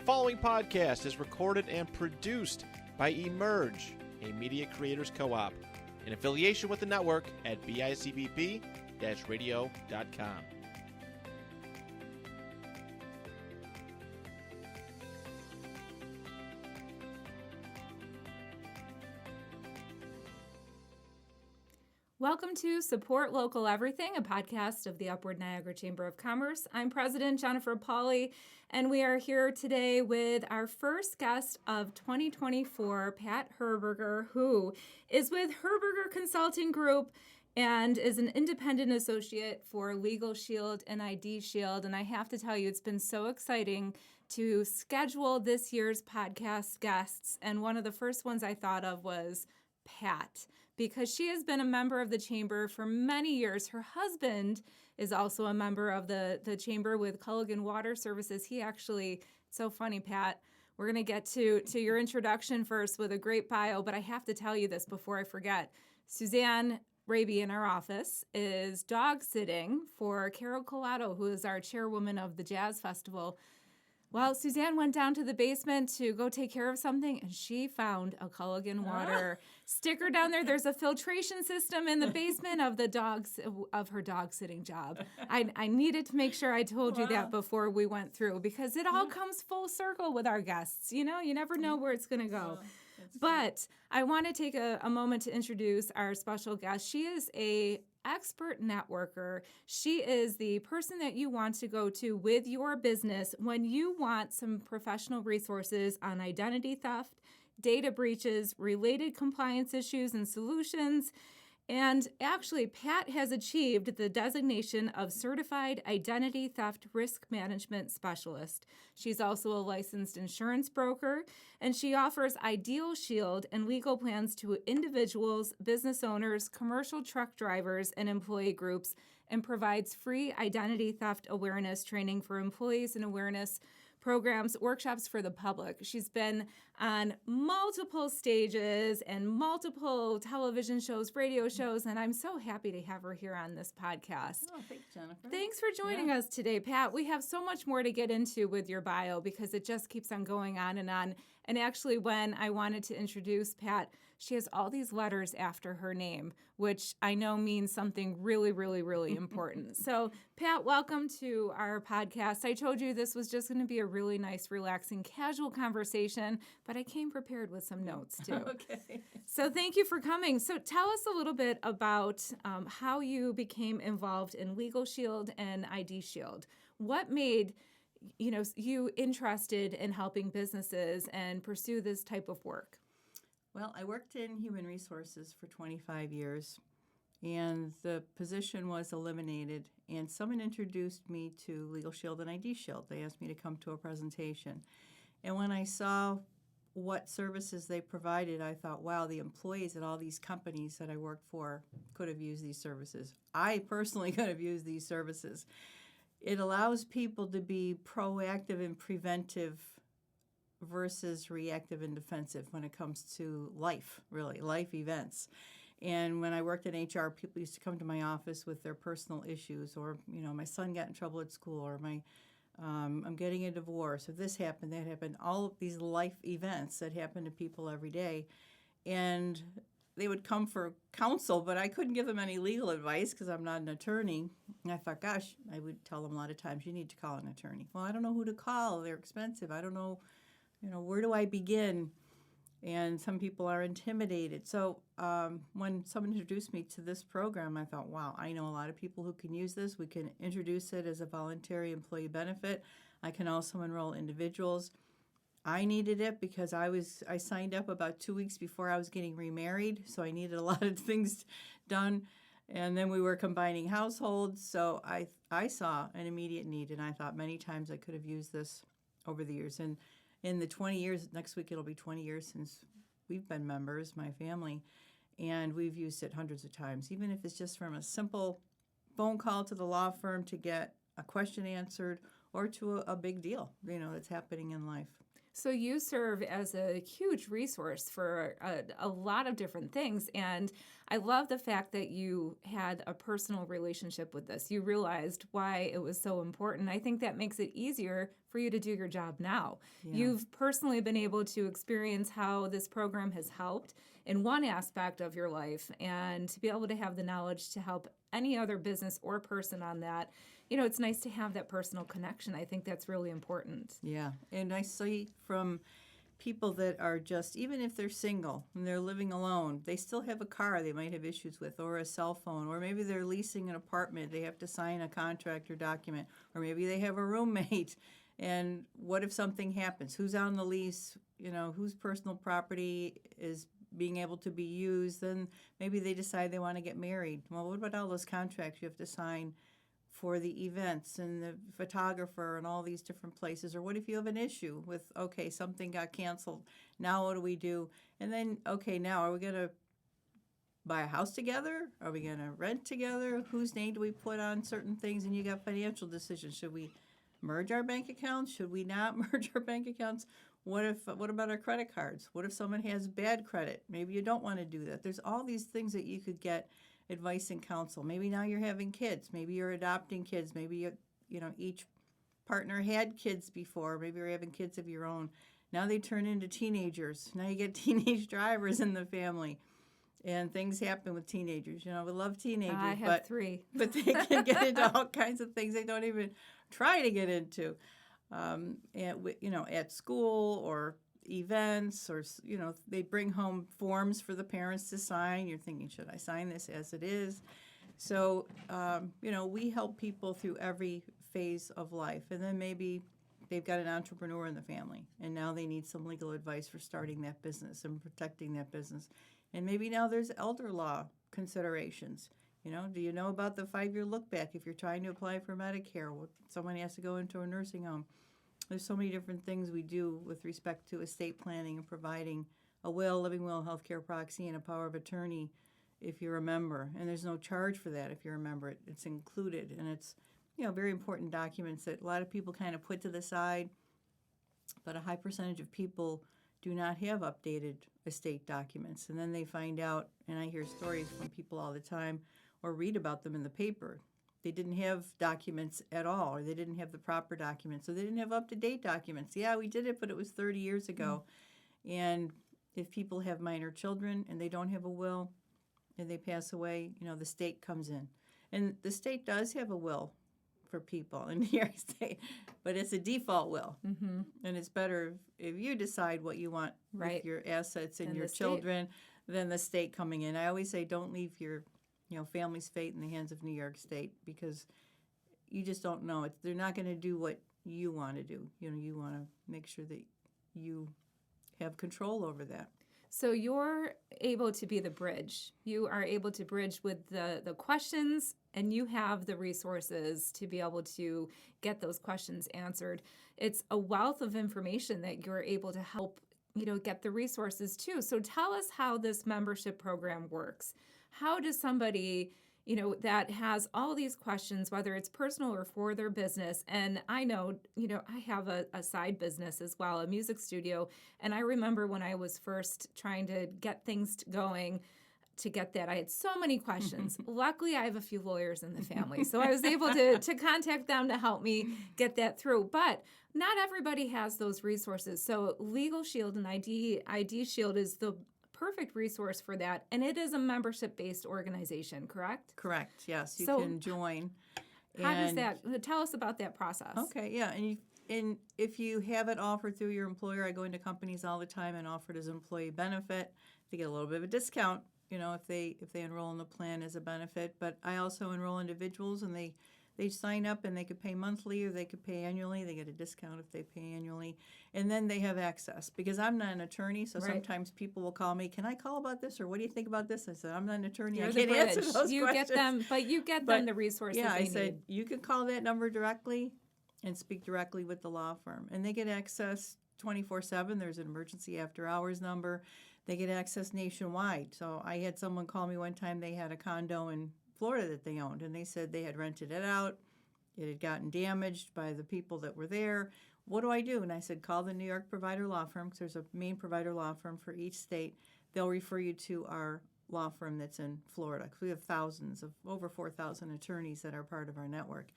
The following podcast is recorded and produced by Emerge, a media creators co-op, in affiliation with the network at bicbp-radio.com. Welcome to Support Local Everything, a podcast of the Upward Niagara Chamber of Commerce. I'm President Jennifer Pauly, and we are here today with our first guest of 2024, Pat Herberger, who is with Herberger Consulting Group and is an independent associate for LegalShield and IDShield. And I have to tell you, it's been so exciting to schedule this year's podcast guests. And one of the first ones I thought of was Pat, because she has been a member of the Chamber for many years. Her husband is also a member of the Chamber with Culligan Water Services. He actually, it's so funny, Pat, we're going to get to your introduction first with a great bio, but I have to tell you this before I forget. Suzanne Raby in our office is dog sitting for Carol Colato, who is our chairwoman of the Jazz Festival. Well, Suzanne went down to the basement to go take care of something, and she found a Culligan Water sticker down there. There's a filtration system in the basement of her dog sitting job. I needed to make sure I told you that before we went through, because it all comes full circle with our guests. You know, you never know where it's going to go. But I want to take a moment to introduce our special guest. She is a expert networker. She is the person that you want to go to with your business when you want some professional resources on identity theft, data breaches, related compliance issues and solutions. And actually, Pat has achieved the designation of Certified Identity Theft Risk Management Specialist. She's also a licensed insurance broker, and she offers IDShield and legal plans to individuals, business owners, commercial truck drivers, and employee groups, and provides free identity theft awareness training for employees and awareness programs, workshops for the public. She's been on multiple stages and multiple television shows, radio shows, and I'm so happy to have her here on this podcast. Oh, thanks, Jennifer. Thanks for joining us today, Pat. We have so much more to get into with your bio because it just keeps on going on and on. And actually, when I wanted to introduce Pat, she has all these letters after her name, which I know means something really, really, really important. So, Pat, welcome to our podcast. I told you this was just going to be a really nice, relaxing, casual conversation, but I came prepared with some notes, too. Okay. So thank you for coming. So tell us a little bit about how you became involved in LegalShield and IDShield. What made you interested in helping businesses and pursue this type of work? Well, I worked in human resources for 25 years, and the position was eliminated, and someone introduced me to LegalShield and IDShield. They asked me to come to a presentation. And when I saw what services they provided, I thought, wow, the employees at all these companies that I worked for could have used these services. I personally could have used these services. It allows people to be proactive and preventive versus reactive and defensive when it comes to life, really, life events. And when I worked in HR, people used to come to my office with their personal issues, or, my son got in trouble at school, or I'm getting a divorce, or this happened, that happened, all of these life events that happen to people every day. And they would come for counsel, but I couldn't give them any legal advice because I'm not an attorney. And I thought, gosh, I would tell them a lot of times, you need to call an attorney. Well, I don't know who to call. They're expensive. I don't know, where do I begin? And some people are intimidated. So when someone introduced me to this program, I thought, wow, I know a lot of people who can use this. We can introduce it as a voluntary employee benefit. I can also enroll individuals. I needed it because I signed up about 2 weeks before I was getting remarried, so I needed a lot of things done. And then we were combining households, so I saw an immediate need, and I thought many times I could have used this over the years. And in the 20 years, next week it'll be 20 years since we've been members, my family, and we've used it hundreds of times, even if it's just from a simple phone call to the law firm to get a question answered or to a big deal, that's happening in life. So you serve as a huge resource for a lot of different things. And I love the fact that you had a personal relationship with this. You realized why it was so important. I think that makes it easier for you to do your job now. Yeah. You've personally been able to experience how this program has helped in one aspect of your life, and to be able to have the knowledge to help any other business or person on that. It's nice to have that personal connection. I think that's really important. Yeah, and I see from people that are just, even if they're single and they're living alone, they still have a car they might have issues with, or a cell phone, or maybe they're leasing an apartment, they have to sign a contract or document, or maybe they have a roommate. And what if something happens? Who's on the lease? Whose personal property is being able to be used? Then maybe they decide they want to get married. Well, what about all those contracts you have to sign for the events and the photographer and all these different places? Or what if you have an issue with, okay, something got canceled, now what do we do? And then, okay, now are we going to buy a house together? Are we going to rent together? Whose name do we put on certain things? And you got financial decisions. Should we merge our bank accounts? Should we not merge our bank accounts? What about our credit cards? What if someone has bad credit? Maybe you don't want to do that. There's all these things that you could get advice and counsel. Maybe now you're having kids. Maybe you're adopting kids. Maybe each partner had kids before. Maybe you're having kids of your own. Now they turn into teenagers. Now you get teenage drivers in the family, and things happen with teenagers. We love teenagers. I have 3, but they can get into all kinds of things they don't even try to get into. At school or events, or they bring home forms for the parents to sign. You're thinking, should I sign this as it is? So we help people through every phase of life. And then maybe they've got an entrepreneur in the family, and now they need some legal advice for starting that business and protecting that business. And maybe now there's elder law considerations. Do you know about the 5-year look back if you're trying to apply for Medicare? Someone has to go into a nursing home. There's so many different things we do with respect to estate planning and providing a will, living will, healthcare proxy, and a power of attorney if you're a member. And there's no charge for that if you're a member. It's included, and it's very important documents that a lot of people kind of put to the side, but a high percentage of people do not have updated estate documents. And then they find out, and I hear stories from people all the time or read about them in the paper. They didn't have documents at all, or they didn't have the proper documents, so they didn't have up-to-date documents. Yeah, we did it, but it was 30 years ago. Mm-hmm. And if people have minor children and they don't have a will and they pass away, the state comes in. And the state does have a will for people in New York State, but it's a default will. Mm-hmm. And it's better if you decide what you want with your assets and your children than the state coming in. I always say don't leave your family's fate in the hands of New York State, because you just don't know. They're not going to do what you want to do. You want to make sure that you have control over that. So you're able to be the bridge. You are able to bridge with the questions, and you have the resources to be able to get those questions answered. It's a wealth of information that you're able to help, get the resources to. So tell us how this membership program works. How does somebody, that has all these questions, whether it's personal or for their business, and I know, I have a side business as well, a music studio, and I remember when I was first trying to get things going to get that, I had so many questions. Luckily, I have a few lawyers in the family, so I was able to contact them to help me get that through. But not everybody has those resources. So LegalShield and IDShield is the perfect resource for that, and it is a membership-based organization, correct? Correct, yes. You can join. How does that, tell us about that process. Okay, yeah, and if you have it offered through your employer, I go into companies all the time and offer it as employee benefit. They get a little bit of a discount, if they enroll in the plan as a benefit, but I also enroll individuals, and they sign up and they could pay monthly or they could pay annually. They get a discount if they pay annually. And then they have access. Because I'm not an attorney, so sometimes people will call me, can I call about this? Or what do you think about this? I said, I'm not an attorney. You're I can't answer those questions. Get them, but you get them the resources they need. Yeah, I said, you can call that number directly and speak directly with the law firm. And they get access 24/7. There's an emergency after hours number. They get access nationwide. So I had someone call me one time. They had a condo in Florida that they owned, and they said they had rented it out. it had gotten damaged by the people that were there. What do I do? And I said, call the New York provider law firm, because there's a main provider law firm for each state. They'll refer you to our law firm that's in Florida, because we have thousands of over 4,000 attorneys that are part of our network.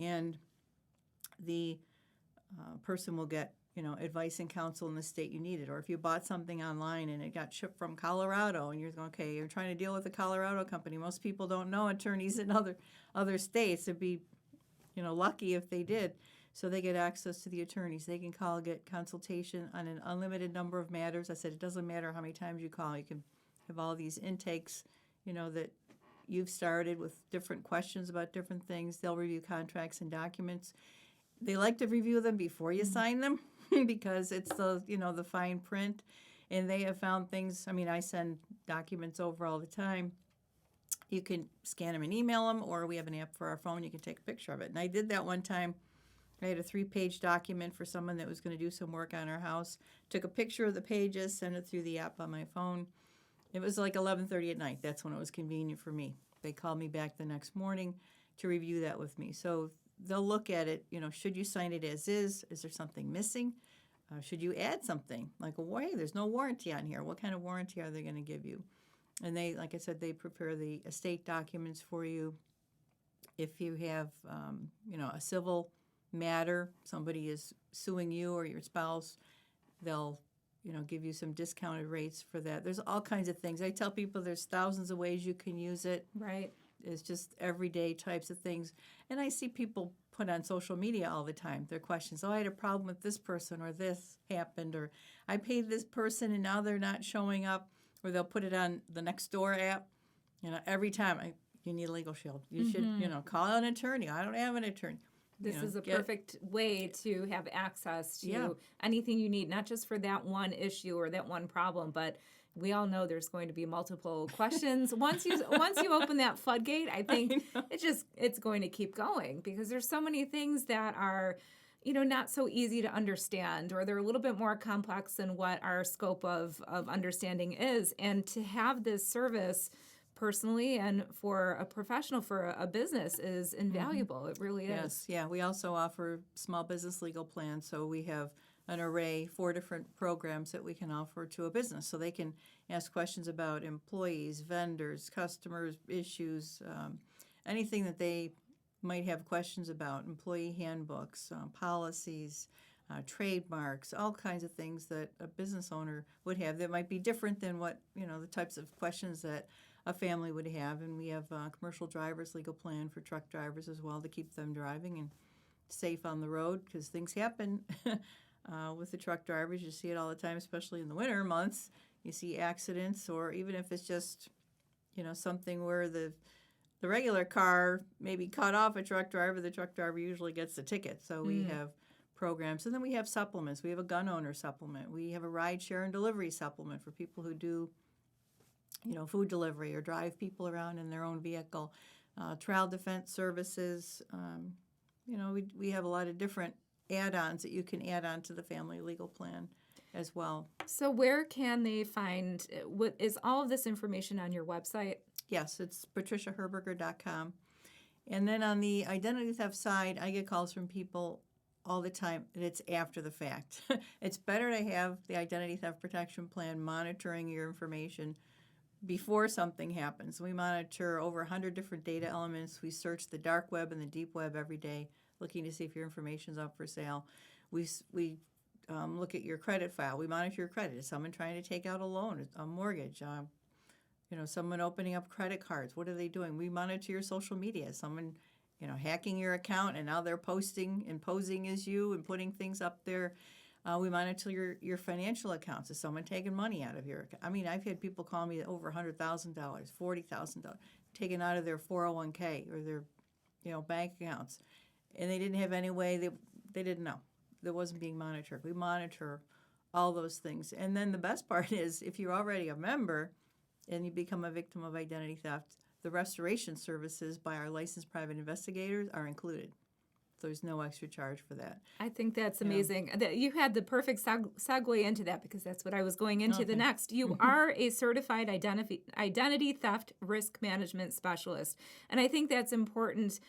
And the person will get, advice and counsel in the state you need it. Or if you bought something online and it got shipped from Colorado and you're going, okay, you're trying to deal with a Colorado company. Most people don't know attorneys in other states. It'd be, lucky if they did. So they get access to the attorneys. They can call, get consultation on an unlimited number of matters. I said, it doesn't matter how many times you call. You can have all these intakes, that you've started with different questions about different things. They'll review contracts and documents. They like to review them before you sign them because it's the fine print. And they have found things. I send documents over all the time. You can scan them and email them, or we have an app for our phone. You can take a picture of it. And I did that one time. I had a 3-page document for someone that was going to do some work on our house. Took a picture of the pages, sent it through the app on my phone. It was like 11:30 at night. That's when it was convenient for me. They called me back the next morning to review that with me. So they'll look at it, should you sign it as is? Is there something missing? Should you add something? Like, well, hey, there's no warranty on here. What kind of warranty are they going to give you? And they, like I said, they prepare the estate documents for you. If you have, a civil matter, somebody is suing you or your spouse, they'll, give you some discounted rates for that. There's all kinds of things. I tell people there's thousands of ways you can use it. Right. It's just everyday types of things. And I see people put on social media all the time their questions. Oh, I had a problem with this person, or this happened, or I paid this person and now they're not showing up, or they'll put it on the Nextdoor app. Every time you need a LegalShield. You should, call an attorney. I don't have an attorney. This is a perfect way to have access to anything you need, not just for that one issue or that one problem, but we all know there's going to be multiple questions. Once you open that floodgate, I think it's going to keep going, because there's so many things that are, not so easy to understand, or they're a little bit more complex than what our scope of understanding is. And to have this service personally and for a professional, for a business, is invaluable. It really is. Yes, yeah. We also offer small business legal plans, so we have an array, 4 different programs that we can offer to a business. So they can ask questions about employees, vendors, customers, issues, anything that they might have questions about, employee handbooks, policies, trademarks, all kinds of things that a business owner would have that might be different than what, the types of questions that a family would have. And we have a commercial driver's legal plan for truck drivers as well, to keep them driving and safe on the road, because things happen with the truck drivers. You see it all the time, especially in the winter months. You see accidents, or even if it's just, something where the regular car maybe cut off a truck driver, the truck driver usually gets the ticket. So we have programs. And then we have supplements. We have a gun owner supplement. We have a ride share and delivery supplement for people who do food delivery or drive people around in their own vehicle, trial defense services. We have a lot of different add-ons that you can add on to the family legal plan as well. So where can they find, what is all of this information on your website? Yes, it's patriciaherberger.com. And then on the identity theft side, I get calls from people all the time, and it's after the fact. It's better to have the identity theft protection plan monitoring your information before something happens. We monitor over 100 different data elements. We search the dark web and the deep web every day, looking to see if your information's up for sale. We look at your credit file. We monitor your credit. Is someone trying to take out a loan, a mortgage? Someone opening up credit cards. What are they doing? We monitor your social media. Someone, hacking your account, and now they're posting and posing as you and putting things up there. We monitor your financial accounts. Is someone taking money out of your account? I've had people call me over $100,000, $40,000 taken out of their 401k or their, bank accounts, and they didn't have any way. They didn't know. That wasn't being monitored. We monitor all those things. And then the best part is, if you're already a member and you become a victim of identity theft, the restoration services by our licensed private investigators are included. There's no extra charge for that. I think that's amazing. You had the perfect segue into that, because that's what I was going into the next. You are a certified identity theft risk management specialist. And I think that's important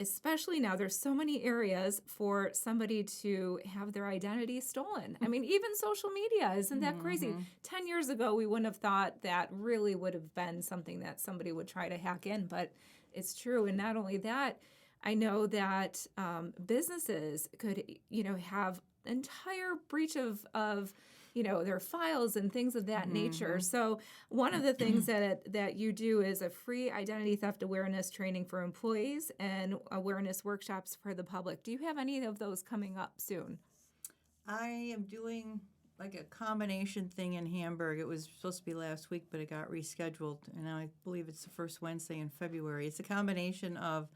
Especially now, there's so many areas for somebody to have their identity stolen. I mean, even social media, isn't that crazy? 10 years ago, we wouldn't have thought that really would have been something that somebody would try to hack in, but it's true. And not only that, I know that businesses could, have entire breach of their files and things of that nature. So one of the things that you do is a free identity theft awareness training for employees and awareness workshops for the public. Do you have any of those coming up soon? I am doing like a combination thing in Hamburg. It was supposed to be last week, but it got rescheduled, and now I believe it's the first Wednesday in February. It's a combination of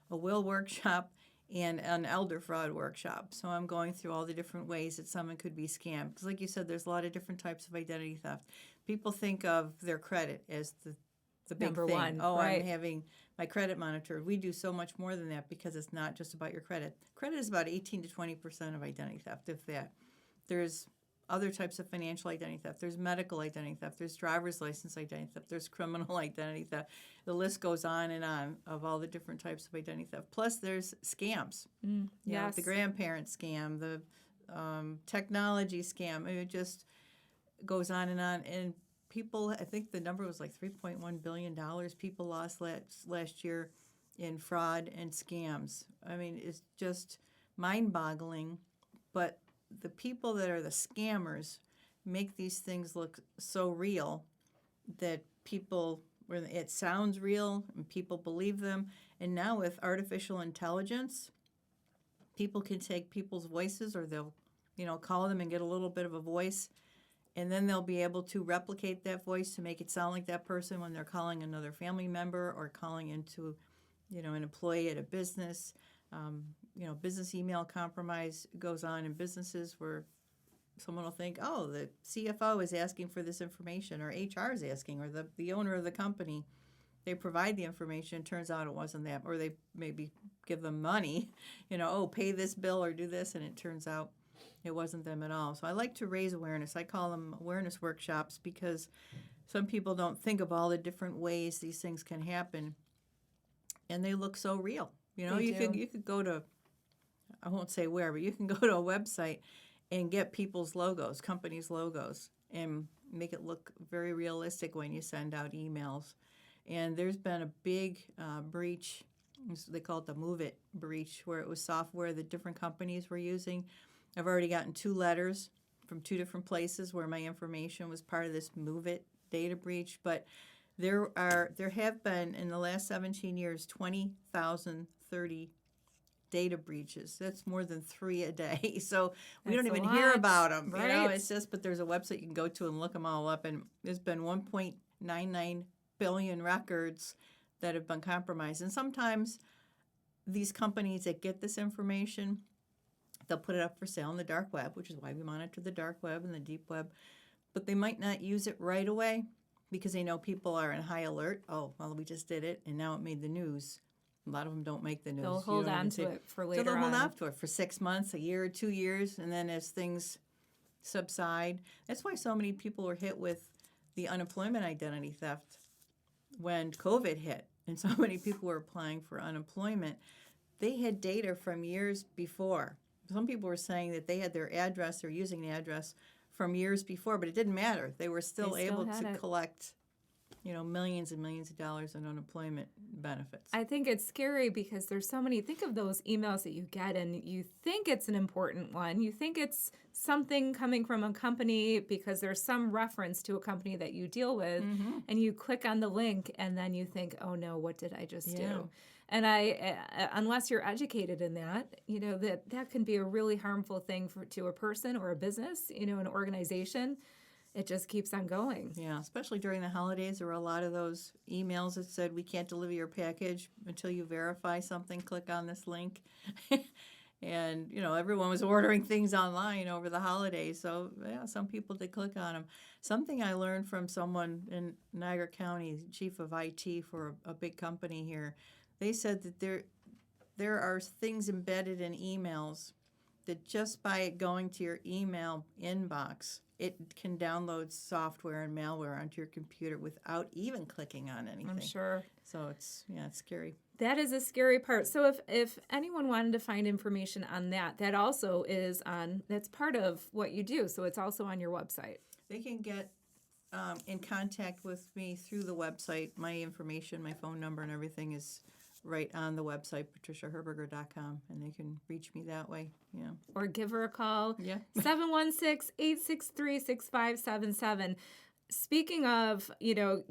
a will workshop and an elder fraud workshop. So I'm going through all the different ways that someone could be scammed. Because like you said, there's a lot of different types of identity theft. People think of their credit as the big Number thing. one, Oh, right. I'm having my credit monitored. We do so much more than that because it's not just about your credit. Credit is about 18 to 20% of identity theft, if that. There's other types of financial identity theft. There's medical identity theft. There's driver's license identity theft. There's criminal identity theft. The list goes on and on of all the different types of identity theft. Plus, there's scams. You know, the grandparent scam, the technology scam. It just goes on. And people, I think the number was like $3.1 billion people lost last year in fraud and scams. I mean, it's just mind-boggling. But the people that are the scammers make these things look so real that it sounds real and people believe them. And now with artificial intelligence, people can take people's voices, or they'll, call them and get a little bit of a voice, and then they'll be able to replicate that voice to make it sound like that person when they're calling another family member or calling into, an employee at a business. Business email compromise goes on in businesses where someone will think, oh, the CFO is asking for this information, or HR is asking, or the owner of the company. They provide the information. Turns out it wasn't that, or they maybe give them money, pay this bill or do this, and it turns out it wasn't them at all. So I like to raise awareness. I call them awareness workshops because some people don't think of all the different ways these things can happen, and they look so real. You could go to, I won't say where, but you can go to a website and get people's logos, companies' logos, and make it look very realistic when you send out emails. And there's been a big breach, they call it the Move It breach, where it was software that different companies were using. I've already gotten 2 letters from 2 different places where my information was part of this Move It data breach, but there have been, in the last 17 years, 20,030 data breaches. That's more than 3 a day. So we don't even hear about them. Right. It's just, but there's a website you can go to and look them all up. And there's been 1.99 billion records that have been compromised. And sometimes these companies that get this information, they'll put it up for sale on the dark web, which is why we monitor the dark web and the deep web. But they might not use it right away because they know people are in high alert. Oh, well, we just did it, and now it made the news. A lot of them don't make the news. They'll hold on to it for later on. So they'll hold on to it for 6 months, a year, 2 years, and then as things subside. That's why so many people were hit with the unemployment identity theft when COVID hit, and so many people were applying for unemployment. They had data from years before. Some people were saying that they had their address or using the address from years before, but it didn't matter. They were still able to collect millions and millions of dollars in unemployment benefits. I think it's scary because there's so many. Think of those emails that you get and you think it's an important one. You think it's something coming from a company because there's some reference to a company that you deal with, and you click on the link and then you think, oh no, what did I just do? And unless you're educated in that, that can be a really harmful thing to a person or a business, an organization. It just keeps on going. Yeah, especially during the holidays, there were a lot of those emails that said, we can't deliver your package until you verify something. Click on this link. And, everyone was ordering things online over the holidays. So, yeah, some people did click on them. Something I learned from someone in Niagara County, chief of IT for a big company here, they said that there are things embedded in emails that just by it going to your email inbox, it can download software and malware onto your computer without even clicking on anything. I'm sure. So it's scary. That is a scary part. So if anyone wanted to find information on that, that also is that's part of what you do. So it's also on your website. They can get in contact with me through the website. My information, my phone number, and everything is right on the website, patriciaherberger.com, and they can reach me that way. Yeah. Or give her a call. Yeah. 716-863-6577. Speaking of,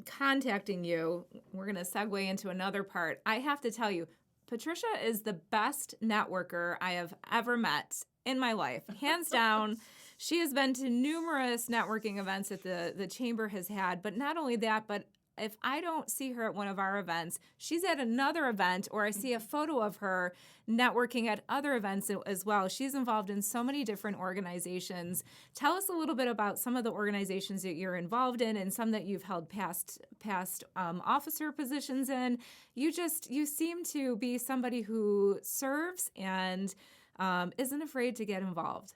contacting you, we're going to segue into another part. I have to tell you, Patricia is the best networker I have ever met in my life, hands down. She has been to numerous networking events that the Chamber has had, but not only that, but if I don't see her at one of our events, she's at another event, or I see a photo of her networking at other events as well. She's involved in so many different organizations. Tell us a little bit about some of the organizations that you're involved in and some that you've held past officer positions in. You seem to be somebody who serves and isn't afraid to get involved.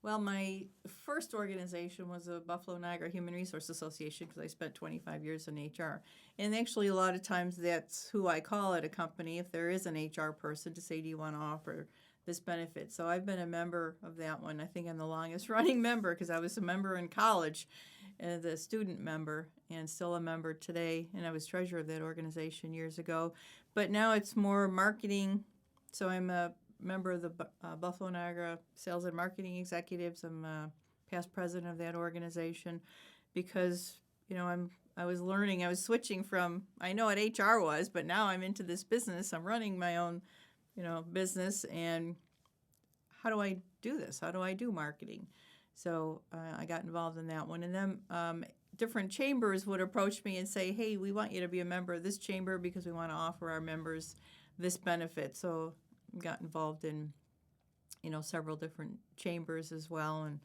Well, my first organization was a Buffalo Niagara Human Resource Association because I spent 25 years in HR. And actually, a lot of times that's who I call at a company if there is an HR person to say, do you want to offer this benefit? So I've been a member of that one. I think I'm the longest running member because I was a member in college, the student member, and still a member today. And I was treasurer of that organization years ago. But now it's more marketing. So I'm a member of the Buffalo Niagara Sales and Marketing Executives. I'm past president of that organization because, I was learning. I was switching from, I know what HR was, but now I'm into this business. I'm running my own, business. And how do I do this? How do I do marketing? So I got involved in that one. And then different chambers would approach me and say, hey, we want you to be a member of this chamber because we want to offer our members this benefit. So got involved in, several different chambers as well. And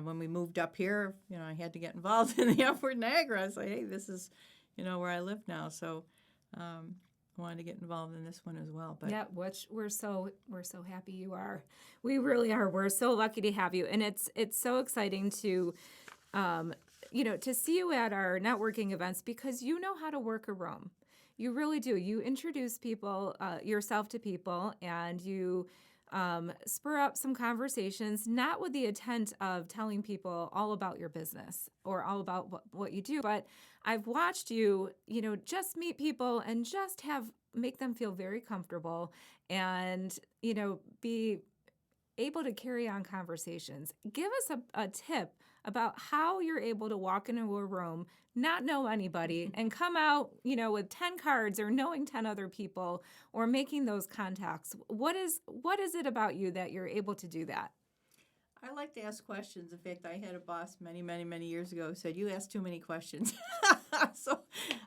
when we moved up here, I had to get involved in the Upward Niagara. I was like, hey, this is, where I live now. So I wanted to get involved in this one as well. But yeah, which we're so happy you are. We really are. We're so lucky to have you, and it's so exciting to, to see you at our networking events because you know how to work a room. You really do. You introduce people, yourself to people, and you spur up some conversations, not with the intent of telling people all about your business or all about what you do, but I've watched you, just meet people and just make them feel very comfortable and, be able to carry on conversations. Give us a tip about how you're able to walk into a room, not know anybody, and come out, with 10 cards or knowing 10 other people or making those contacts. What is it about you that you're able to do that? I like to ask questions. In fact, I had a boss many, many, many years ago who said, you ask too many questions. So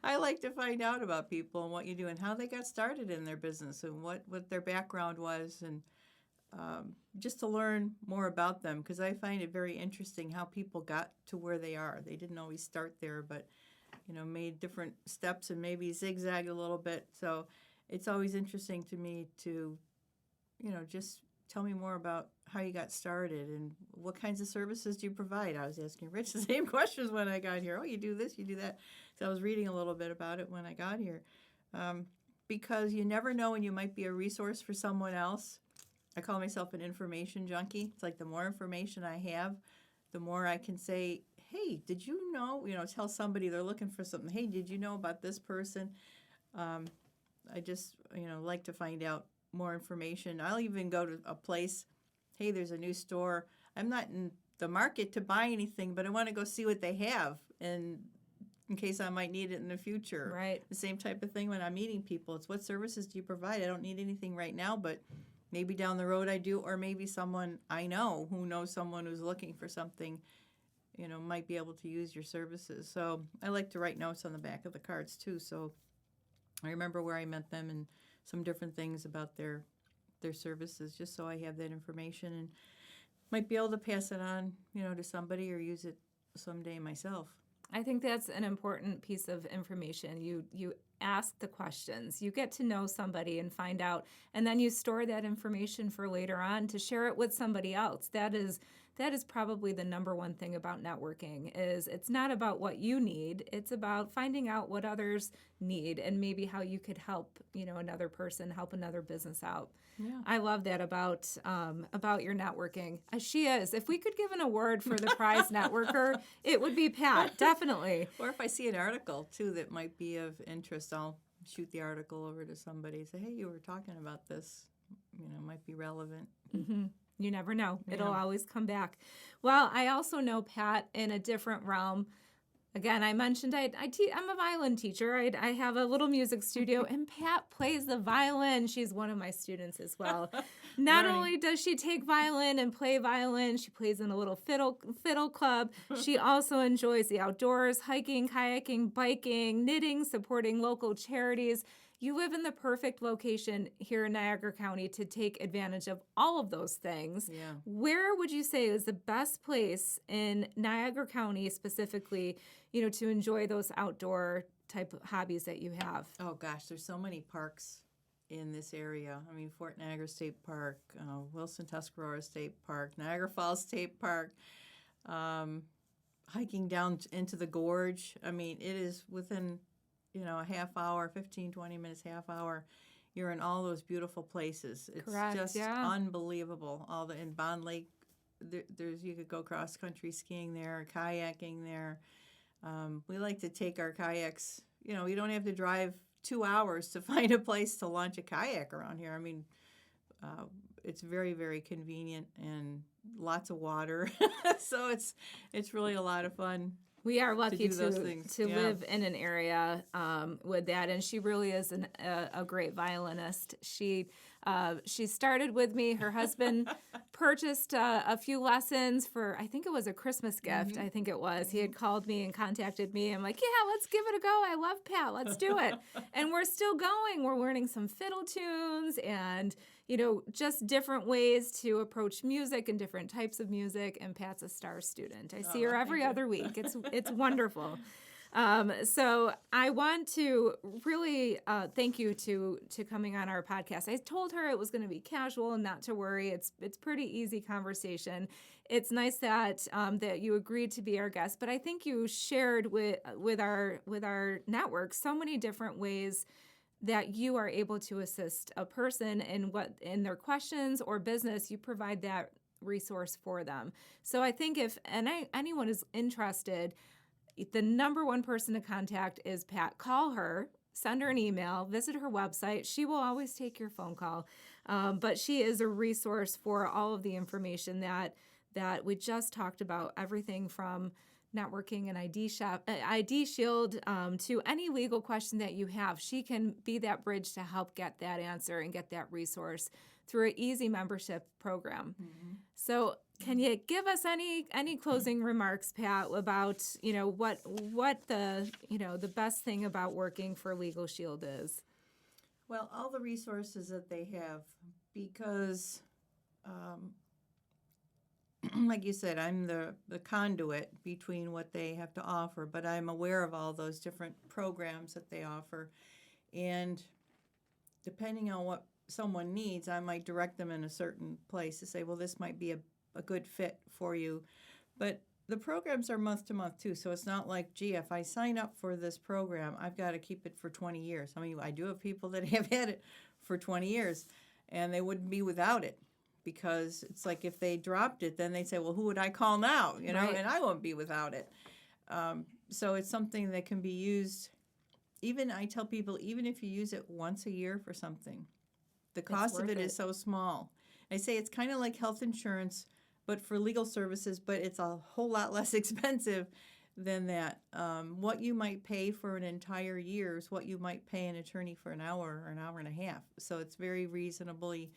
I like to find out about people and what you do and how they got started in their business and what their background was, and just to learn more about them, because I find it very interesting how people got to where they are. They didn't always start there, but made different steps and maybe zigzagged a little bit. So it's always interesting to me to just tell me more about how you got started and what kinds of services do you provide. I was asking Rich the same questions when I got here. Oh, you do this, you do that. So I was reading a little bit about it when I got here, because you never know when you might be a resource for someone else. I call myself an information junkie. It's like the more information I have, the more I can say, hey, did you know, tell somebody they're looking for something. Hey, did you know about this person? I just, like to find out more information. I'll even go to a place, hey, there's a new store. I'm not in the market to buy anything, but I want to go see what they have and in case I might need it in the future. Right. The same type of thing when I'm meeting people. It's what services do you provide? I don't need anything right now, but maybe down the road I do, or maybe someone I know who knows someone who's looking for something, might be able to use your services. So I like to write notes on the back of the cards too. So I remember where I met them and some different things about their services, just so I have that information and might be able to pass it on, to somebody or use it someday myself. I think that's an important piece of information. You ask the questions. You get to know somebody and find out, and then you store that information for later on to share it with somebody else. That is probably the number one thing about networking is it's not about what you need. It's about finding out what others need and maybe how you could help, another person, help another business out. Yeah. I love that about your networking. She is. If we could give an award for the prize networker, it would be Pat, definitely. Or if I see an article, too, that might be of interest, I'll shoot the article over to somebody, say, hey, you were talking about this, might be relevant. Mm-hmm. You never know. Yeah. It'll always come back. Well, I also know Pat in a different realm. Again, I mentioned I'm a violin teacher. I have a little music studio, and Pat plays the violin. She's one of my students as well. Not only does she take violin and play violin, she plays in a little fiddle club. She also enjoys the outdoors, hiking, kayaking, biking, knitting, supporting local charities. You live in the perfect location here in Niagara County to take advantage of all of those things. Yeah. Where would you say is the best place in Niagara County specifically, to enjoy those outdoor type of hobbies that you have? Oh, gosh, there's so many parks in this area. I mean, Fort Niagara State Park, Wilson-Tuscarora State Park, Niagara Falls State Park, hiking down into the gorge. I mean, it is within a half hour, 15, 20 minutes, half hour, you're in all those beautiful places. It's Correct, just yeah. unbelievable. In Bond Lake, you could go cross country skiing there, kayaking there. We like to take our kayaks. You don't have to drive 2 hours to find a place to launch a kayak around here. I mean, it's very, very convenient and lots of water. So it's really a lot of fun. We are lucky to Yeah. live in an area with that, and she really is a great violinist. She started with me. Her husband purchased a few lessons for, I think it was a Christmas gift. I think it was. He had called me and contacted me. I'm like, yeah, let's give it a go. I love Pat. Let's do it. And we're still going. We're learning some fiddle tunes and just different ways to approach music and different types of music. And Pat's a star student. I see her every other week. It's wonderful. So I want to really thank you to coming on our podcast. I told her it was going to be casual and not to worry. It's pretty easy conversation. It's nice that that you agreed to be our guest, but I think you shared with our network so many different ways that you are able to assist a person in their questions or business. You provide that resource for them. So I think if anyone is interested, the number one person to contact is Pat. Call her, send her an email, visit her website. She will always take your phone call, but she is a resource for all of the information that we just talked about, everything from networking and IDShield to any legal question that you have. She can be that bridge to help get that answer and get that resource through an easy membership program. Mm-hmm. So can you give us any closing remarks, Pat, about what the best thing about working for LegalShield is? Well, all the resources that they have, because like you said, I'm the conduit between what they have to offer, but I'm aware of all those different programs that they offer. And depending on what someone needs, I might direct them in a certain place to say, well, this might be a good fit for you. But the programs are month to month, too, so it's not like, gee, if I sign up for this program, I've got to keep it for 20 years. I mean, I do have people that have had it for 20 years, and they wouldn't be without it. Because it's like if they dropped it, then they'd say, well, who would I call now? Right. And I won't be without it. So it's something that can be used. I tell people, even if you use it once a year for something, the cost of it is so small. I say it's kind of like health insurance, but for legal services, but it's a whole lot less expensive than that. What you might pay for an entire year is what you might pay an attorney for an hour or an hour and a half. So it's very reasonably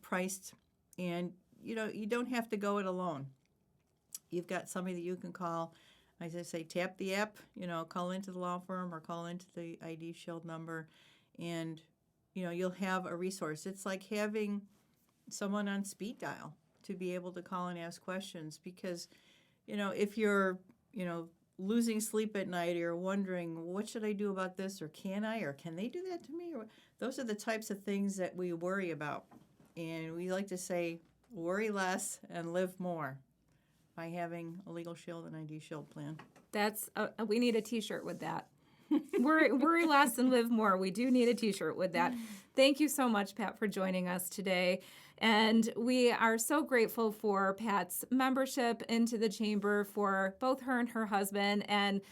priced. And, you don't have to go it alone. You've got somebody that you can call. I just say tap the app, call into the law firm or call into the IDShield number, and, you'll have a resource. It's like having someone on speed dial to be able to call and ask questions because, if you're, losing sleep at night or wondering, what should I do about this, or can they do that to me? Or those are the types of things that we worry about. And we like to say, worry less and live more by having a LegalShield and IDShield plan. That's we need a T-shirt with that. Worry less and live more. We do need a T-shirt with that. Thank you so much, Pat, for joining us today. And we are so grateful for Pat's membership into the Chamber, for both her and her husband. And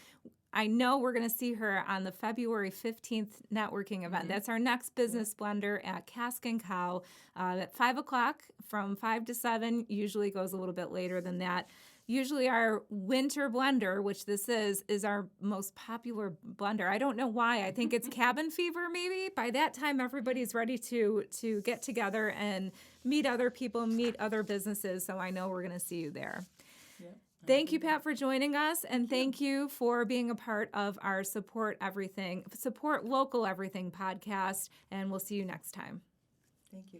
I know we're going to see her on the February 15th networking event. That's our next business blender at Cask and Cow at 5 o'clock from 5 to 7. Usually goes a little bit later than that. Usually our winter blender, which this is our most popular blender. I don't know why. I think it's cabin fever maybe. By that time, everybody's ready to get together and meet other people, meet other businesses. So I know we're going to see you there. Yep. Thank you, Pat, for joining us, and thank you for being a part of our Support Local Everything podcast, and we'll see you next time. Thank you.